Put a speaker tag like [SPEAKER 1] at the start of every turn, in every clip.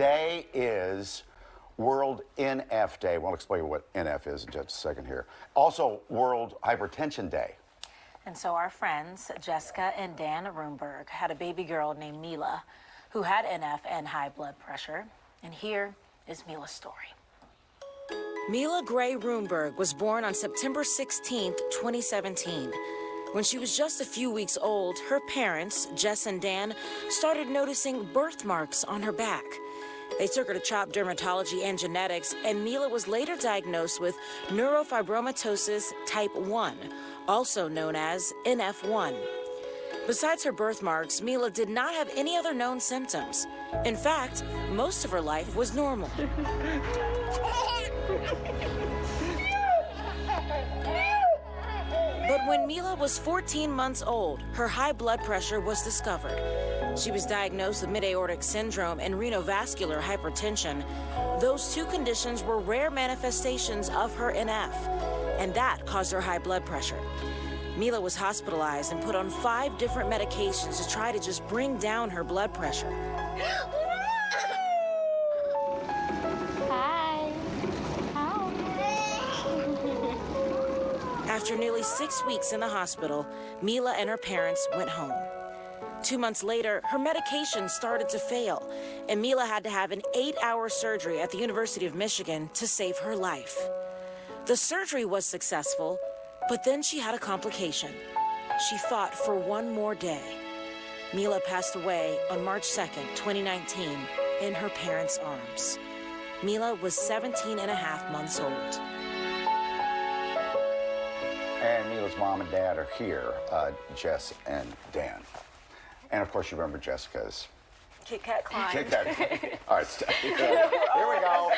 [SPEAKER 1] today is World NF Day. We'll explain what NF is in just a second here. Also, World Hypertension Day.
[SPEAKER 2] And so our friends, Jessica and Dan Roomberg, had a baby girl named Mila who had NF and high blood pressure. And here is Mila's story. Mila Gray Roomberg was born on September 16, 2017. When she was just a few weeks old, her parents, Jess and Dan, started noticing birthmarks on her back. They took her to CHOP Dermatology and Genetics, and Mila was later diagnosed with Neurofibromatosis Type 1, also known as NF1. Besides her birthmarks, Mila did not have any other known symptoms. In fact, most of her life was normal. But when Mila was 14 months old, her high blood pressure was discovered. She was diagnosed with mid-aortic syndrome and renovascular hypertension. Those two conditions were rare manifestations of her NF, and that caused her high blood pressure. Mila was hospitalized and put on 5 different medications to try to just bring down her blood pressure.
[SPEAKER 3] Hi.
[SPEAKER 2] After nearly 6 weeks in the hospital, Mila and her parents went home. 2 months later, her medication started to fail, and Mila had to have an 8-hour surgery at the University of Michigan to save her life. The surgery was successful, but then she had a complication. She fought for one more day. Mila passed away on March 2nd, 2019, in her parents' arms. Mila was 17 and a half months old.
[SPEAKER 1] And Mila's mom and dad are here, Jess and Dan. And of course, you remember Jessica's
[SPEAKER 2] Kit Kat climb.
[SPEAKER 1] Kit Kat. All right, here we go.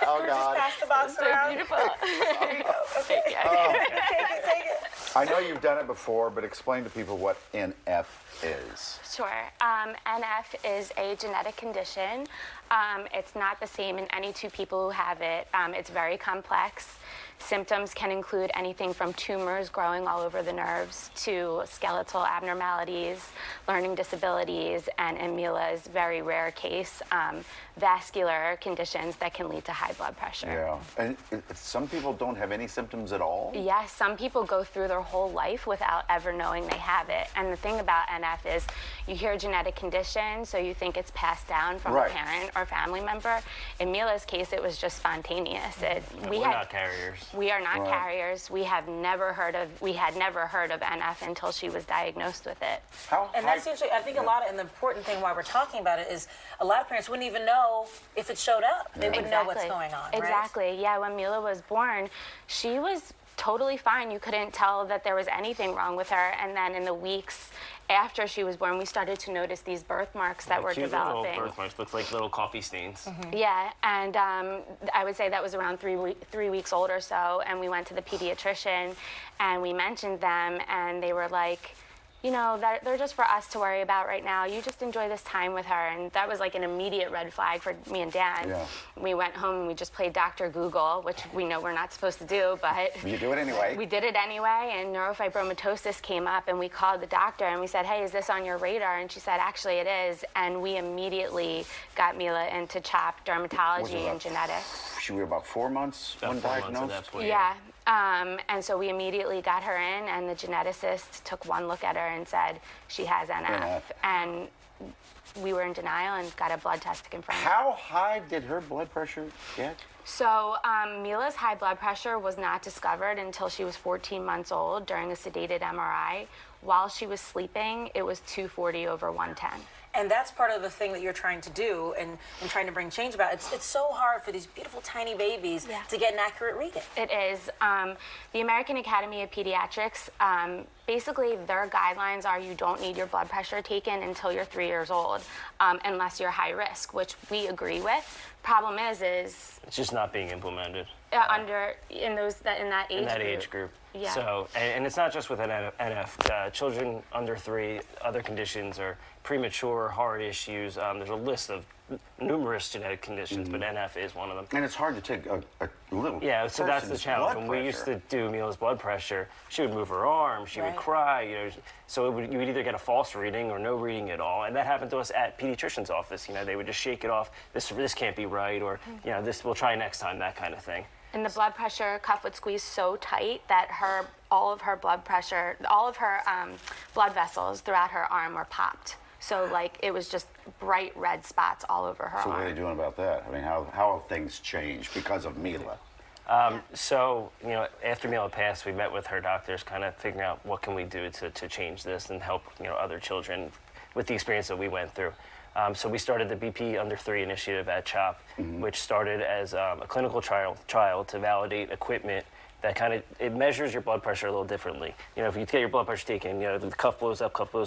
[SPEAKER 1] Oh, God.
[SPEAKER 2] Just pass the box around.
[SPEAKER 3] Beautiful.
[SPEAKER 2] There you go. Okay.
[SPEAKER 1] Oh.
[SPEAKER 2] Take it.
[SPEAKER 1] I know you've done it before, but explain to people what NF is.
[SPEAKER 3] Sure. NF is a genetic condition. It's not the same in any two people who have it. It's very complex. Symptoms can include anything from tumors growing all over the nerves to skeletal abnormalities, learning disabilities, and in Mila's very rare case, vascular conditions that can lead to high blood pressure.
[SPEAKER 1] Yeah. And some people don't have any symptoms at all?
[SPEAKER 3] Yes, some people go through their whole life without ever knowing they have it. And the thing about NF is you hear a genetic condition, so you think it's passed down from a parent or family member. In Mila's case, it was just spontaneous.
[SPEAKER 4] We're not carriers.
[SPEAKER 3] We are not carriers. We had never heard of NF until she was diagnosed with it.
[SPEAKER 2] And that's usually, I think, and the important thing why we're talking about it is a lot of parents wouldn't even know if it showed up. They wouldn't know what's going on, right?
[SPEAKER 3] Exactly. Yeah, when Mila was born, she was totally fine. You couldn't tell that there was anything wrong with her. And then in the weeks after she was born, we started to notice these birthmarks that were developing.
[SPEAKER 4] Little birthmarks, looks like little coffee stains.
[SPEAKER 3] Mm-hmm. Yeah, and I would say that was around 3 weeks old or so, and we went to the pediatrician, and we mentioned them, and they were like, you know, they're just for us to worry about right now. You just enjoy this time with her. And that was like an immediate red flag for me and Dan.
[SPEAKER 1] Yeah.
[SPEAKER 3] We went home and we just played Dr. Google, which we know we're not supposed to do, but
[SPEAKER 1] you do it anyway.
[SPEAKER 3] We did it anyway, and neurofibromatosis came up, and we called the doctor and we said, hey, is this on your radar? And she said, actually it is. And we immediately got Mila into CHOP Dermatology and Genetics.
[SPEAKER 1] She was about 4 months when diagnosed?
[SPEAKER 4] At that point,
[SPEAKER 3] yeah. And so we immediately got her in, and the geneticist took one look at her and said, she has NF. And we were in denial and got a blood test to confirm.
[SPEAKER 1] How high did her blood pressure get?
[SPEAKER 3] So Mila's high blood pressure was not discovered until she was 14 months old during a sedated MRI. While she was sleeping, it was 240/110.
[SPEAKER 2] And that's part of the thing that you're trying to do and trying to bring change about. It's so hard for these beautiful tiny babies to get an accurate reading.
[SPEAKER 3] It is. The American Academy of Pediatrics, basically their guidelines are you don't need your blood pressure taken until you're 3 years old, unless you're high risk, which we agree with. Problem is
[SPEAKER 4] it's just not being implemented.
[SPEAKER 3] In that age
[SPEAKER 4] group.
[SPEAKER 3] Yeah.
[SPEAKER 4] So, and it's not just with an NF. Children under 3, other conditions are premature heart issues. There's a list of numerous genetic conditions, but NF is one of them.
[SPEAKER 1] And it's hard to take a little.
[SPEAKER 4] Yeah, so that's the
[SPEAKER 1] person's
[SPEAKER 4] challenge.
[SPEAKER 1] blood
[SPEAKER 4] When we used
[SPEAKER 1] pressure.
[SPEAKER 4] to do Mila's blood pressure, she would move her arm, she would
[SPEAKER 2] Right.
[SPEAKER 4] cry, you know. So you would either get a false reading or no reading at all, and that happened to us at pediatrician's office. You know, they would just shake it off. This can't be right, or you know, this we'll try next time, that kind of thing.
[SPEAKER 3] And the blood pressure cuff would squeeze so tight that all of her blood vessels throughout her arm were popped. So like it was just bright red spots all over her
[SPEAKER 1] So what are
[SPEAKER 3] arm.
[SPEAKER 1] they doing about that? I mean, how have things changed because of Mila?
[SPEAKER 4] So, you know, after Mila passed, we met with her doctors, kind of figuring out what can we do to change this and help, you know, other children with the experience that we went through. So we started the BP Under 3 initiative at CHOP, which started as a clinical trial to validate equipment that kind of, it measures your blood pressure a little differently. You know, if you get your blood pressure taken, you know, the cuff blows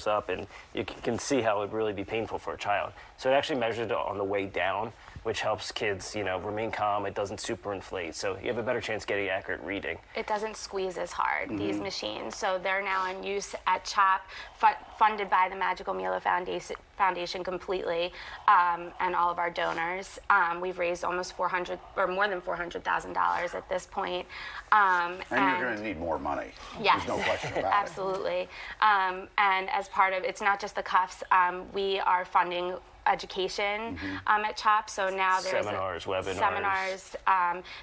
[SPEAKER 4] up, and you can see how it would really be painful for a child. So it actually measures it on the way down, which helps kids, you know, remain calm. It doesn't superinflate, so you have a better chance getting accurate reading.
[SPEAKER 3] It doesn't squeeze as hard, these machines. So they're now in use at CHOP, funded by the Magical Mila Foundation completely, and all of our donors. We've raised almost more than $400,000 at this point.
[SPEAKER 1] And you're going to need more money.
[SPEAKER 3] Yes.
[SPEAKER 1] There's no question about it.
[SPEAKER 3] Absolutely. And as part of, it's not just the cuffs, we are funding education at CHOP. So now there's
[SPEAKER 4] Seminars, webinars.
[SPEAKER 3] Seminars.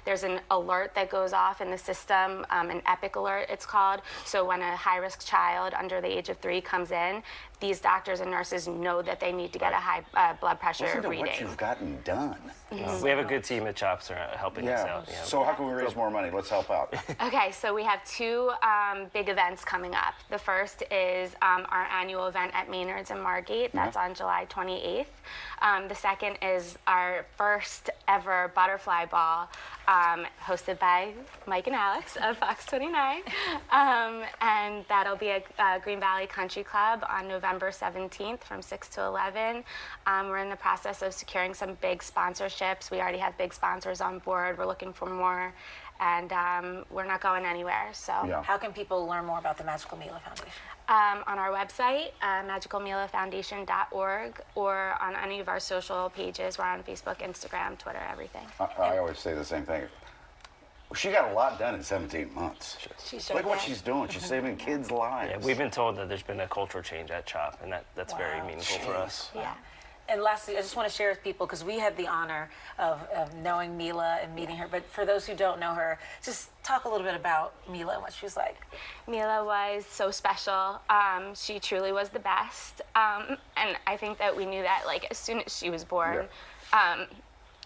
[SPEAKER 3] There's an alert that goes off in the system, an EPIC alert it's called. So when a high-risk child under the age of 3 comes in, these doctors and nurses know that they need to get a high blood pressure
[SPEAKER 1] Listen to
[SPEAKER 3] reading.
[SPEAKER 1] what you've gotten done.
[SPEAKER 4] We have a good team at CHOPS helping us
[SPEAKER 1] Yeah.
[SPEAKER 4] out. You know.
[SPEAKER 1] So how can we raise more money? Let's help out.
[SPEAKER 3] Okay, so we have 2 big events coming up. The first is our annual event at Maynard's in Margate. That's on July 28th. The second is our first ever butterfly ball, hosted by Mike and Alex of Fox 29. And that'll be at Green Valley Country Club on November 17th from 6 to 11. We're in the process of securing some big sponsorships. We already have big sponsors on board. We're looking for more. And we're not going anywhere. So
[SPEAKER 1] Yeah.
[SPEAKER 2] How can people learn more about the Magical Mila Foundation?
[SPEAKER 3] on our website, magicalmilafoundation.org, or on any of our social pages. We're on Facebook, Instagram, Twitter, everything.
[SPEAKER 1] I always say the same thing. She got a lot done in 17 months.
[SPEAKER 3] She sure
[SPEAKER 1] Look what
[SPEAKER 3] did.
[SPEAKER 1] she's doing. She's saving kids' lives.
[SPEAKER 4] Yeah, we've been told that there's been a cultural change at CHOP, and that's very
[SPEAKER 2] Wow.
[SPEAKER 4] meaningful for us.
[SPEAKER 3] Yeah.
[SPEAKER 2] And lastly, I just want to share with people, because we had the honor of knowing Mila and meeting her, but for those who don't know her, just talk a little bit about Mila and what she was like.
[SPEAKER 3] Mila was so special. She truly was the best. And I think that we knew that like as soon as she was born.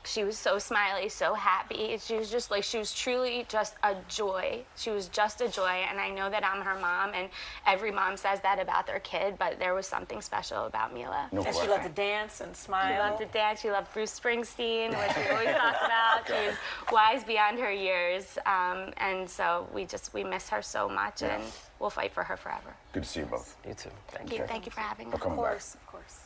[SPEAKER 3] She was so smiley, so happy. She was just like, she was truly just a joy. She was just a joy. And I know that I'm her mom, and every mom says that about their kid, but there was something special about Mila.
[SPEAKER 1] No
[SPEAKER 2] And she
[SPEAKER 1] question.
[SPEAKER 2] loved to dance and smile.
[SPEAKER 3] She loved to dance. She loved Bruce Springsteen, which we always talk about. She was wise beyond her years. And so we miss her so much, and we'll fight for her forever.
[SPEAKER 1] Good to see you both.
[SPEAKER 4] You too. Thank
[SPEAKER 3] Thank
[SPEAKER 4] you.
[SPEAKER 3] you. Thank you for having us.
[SPEAKER 1] Coming
[SPEAKER 2] Of
[SPEAKER 1] back.
[SPEAKER 2] course, of course.